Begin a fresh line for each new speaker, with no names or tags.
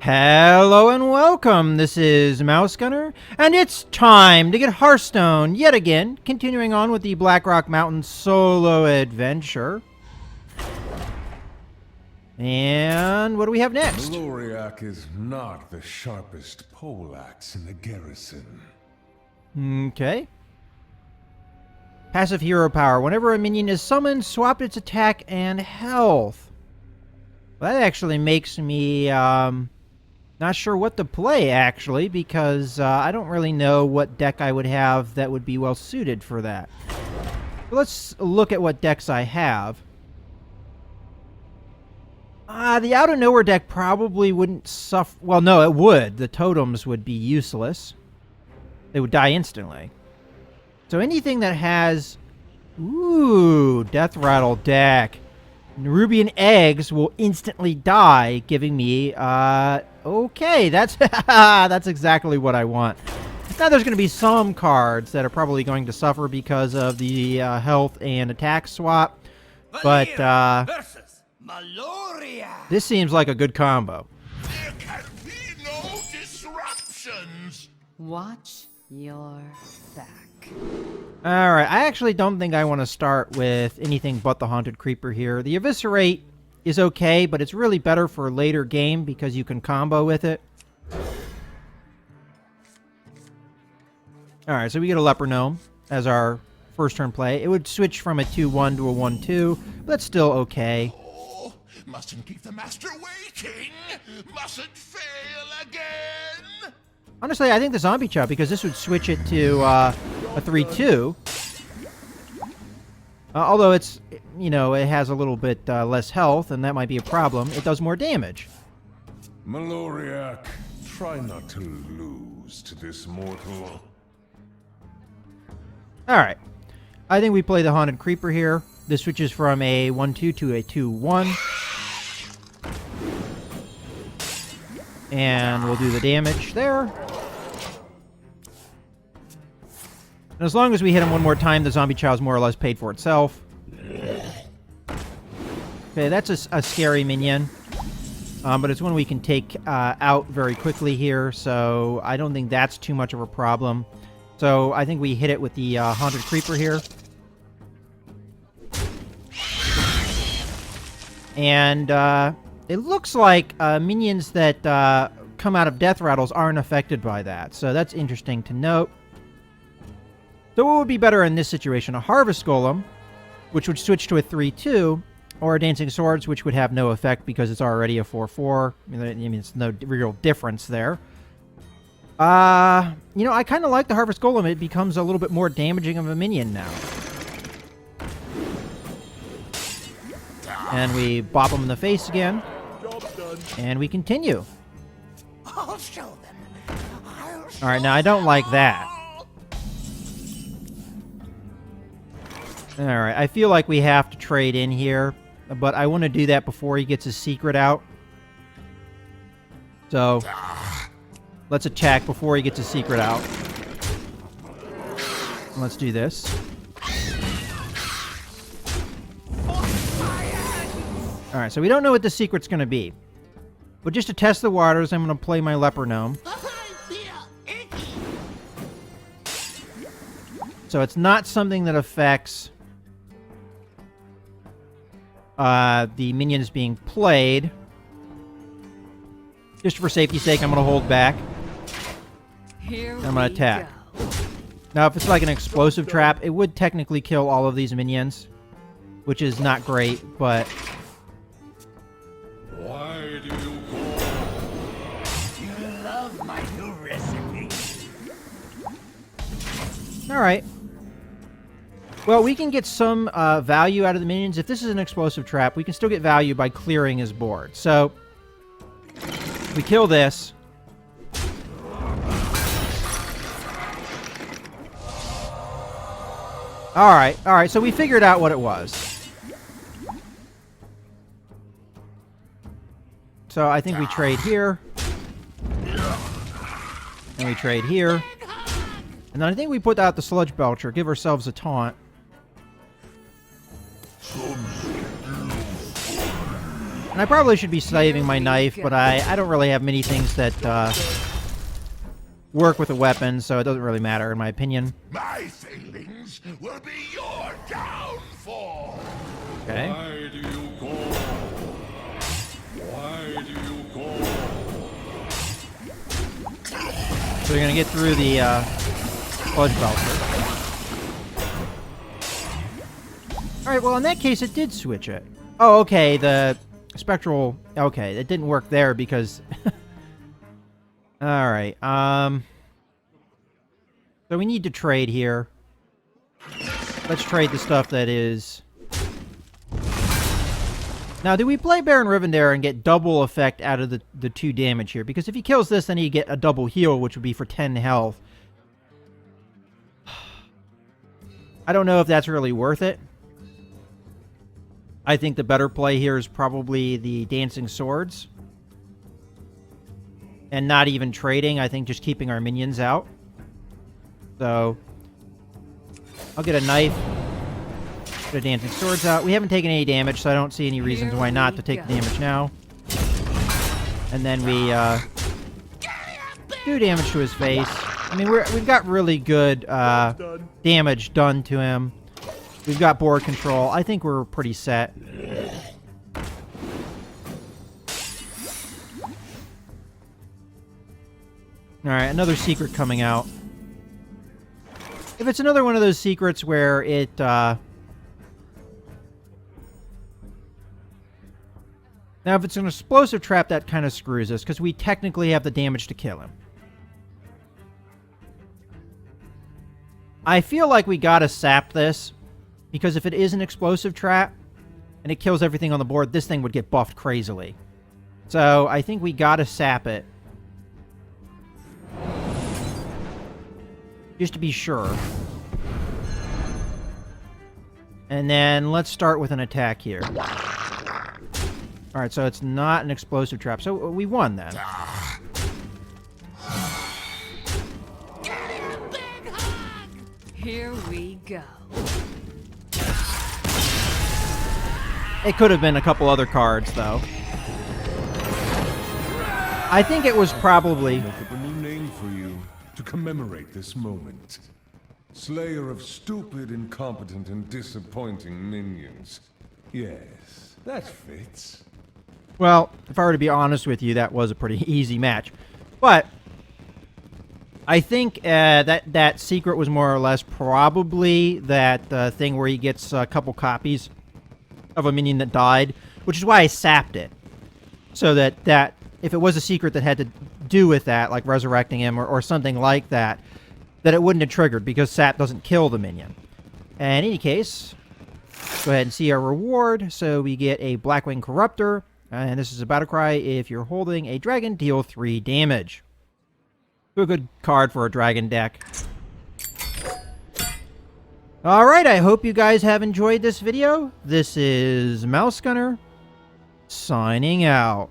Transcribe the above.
Hello and welcome, this is Mouse Gunner, and it's time to get Hearthstone yet again, continuing on with the Blackrock Mountain solo adventure. And what do we have next?
Blackrock is not the sharpest poleaxe in the garrison.
Okay. Passive hero power. Whenever a minion is summoned, swap its attack and health. Well, that actually makes me, not sure what to play, actually, because I don't really know what deck I would have that would be well suited for that. But let's look at what decks I have. The Out of Nowhere deck probably wouldn't suffer. Well, no, it would. The totems would be useless. They would die instantly. So anything that has... Ooh, Death Rattle deck. Nerubian eggs will instantly die, giving me, okay, that's that's exactly what I want. Now there's going to be some cards that are probably going to suffer because of the health and attack swap, but this seems like a good combo.
There can be no disruptions.
Watch your back.
Alright, I actually don't think I want to start with anything but the Haunted Creeper here. The Eviscerate is okay, but it's really better for a later game because you can combo with it. Alright, so we get a Leper Gnome as our first turn play. It would switch from a 2-1 to a 1-2, but that's still okay.
Oh, mustn't keep the master waiting. Mustn't fail again.
Honestly, I think the Zombie Chop, because this would switch it to a 3-2. Although it's, you know, it has a little bit less health, and that might be a problem. It does more damage.
Blackrock, try not to lose to this mortal.
Alright. I think we play the Haunted Creeper here. This switches from a 1-2 to a 2-1. And we'll do the damage there. And as long as we hit him one more time, the Zombie Chow's more or less paid for itself. Okay, that's a scary minion. But it's one we can take out very quickly here, so I don't think that's too much of a problem. So I think we hit it with the Haunted Creeper here. And it looks like minions that come out of Death Rattles aren't affected by that, so that's interesting to note. So what would be better in this situation? A Harvest Golem, which would switch to a 3-2, or a Dancing Swords, which would have no effect because it's already a 4-4. I mean, it's no real difference there. You know, I kind of like the Harvest Golem. It becomes a little bit more damaging of a minion now. And we bop him in the face again. And we continue.
I'll show them.
Alright, now I don't like that. Alright, I feel like we have to trade in here, but I want to do that before he gets his secret out. So, let's attack before he gets his secret out. Let's do this. Alright, so we don't know what the secret's going to be. But just to test the waters, I'm going to play my Leper Gnome. So it's not something that affects the minions being played. Just for safety's sake, I'm going to hold back. I'm going to attack. Now, if it's like an explosive trap, it would technically kill all of these minions, which is not great, but...
Why do you love my new recipe?
Alright. Well, we can get some value out of the minions. If this is an explosive trap, we can still get value by clearing his board. So, we kill this. Alright, so we figured out what it was. So I think we trade here. And we trade here. And then I think we put out the Sludge Belcher, give ourselves a taunt. And I probably should be saving my knife, but I don't really have many things that work with a weapon, so it doesn't really matter in my opinion.
My failings will be your downfall.
Okay.
Why do you call? Why do you call?
So you're gonna get through the sludge belt. Alright, well in that case it did switch it. Oh, okay, the spectral... Okay, it didn't work there because... Alright, so we need to trade here. Let's trade the stuff that is... Now, do we play Baron Rivendare and get double effect out of the 2 damage here? Because if he kills this, then he get a double heal, which would be for 10 health. I don't know if that's really worth it. I think the better play here is probably the Dancing Swords. And not even trading, I think just keeping our minions out. So, I'll get a knife. Get a Dancing Swords out. We haven't taken any damage, so I don't see any reasons why not to take the damage now. And then we do damage to his face. I mean, we've got really good damage done to him. We've got board control. I think we're pretty set. Alright, another secret coming out. If it's another one of those secrets where it, Now, if it's an explosive trap, that kind of screws us, because we technically have the damage to kill him. I feel like we gotta sap this, because if it is an explosive trap, and it kills everything on the board, this thing would get buffed crazily. So, I think we gotta sap it. Just to be sure. And then, let's start with an attack here. Alright, so it's not an explosive trap. So we won then.
Here we go.
It could have been a couple other cards, though. I think it was probably...
Make up a new name for you to commemorate this moment. Slayer of stupid, incompetent, and disappointing minions. Yes, that fits.
Well, if I were to be honest with you, that was a pretty easy match. But I think that secret was more or less probably that thing where he gets a couple copies of a minion that died, which is why I sapped it. So that if it was a secret that had to do with that, like resurrecting him or something like that, that it wouldn't have triggered, because sap doesn't kill the minion. And in any case, go ahead and see our reward. So we get a Blackwing Corruptor. And this is a battle cry. If you're holding a dragon, deal 3 damage. A good card for a dragon deck. Alright, I hope you guys have enjoyed this video. This is Mouse Gunner, signing out.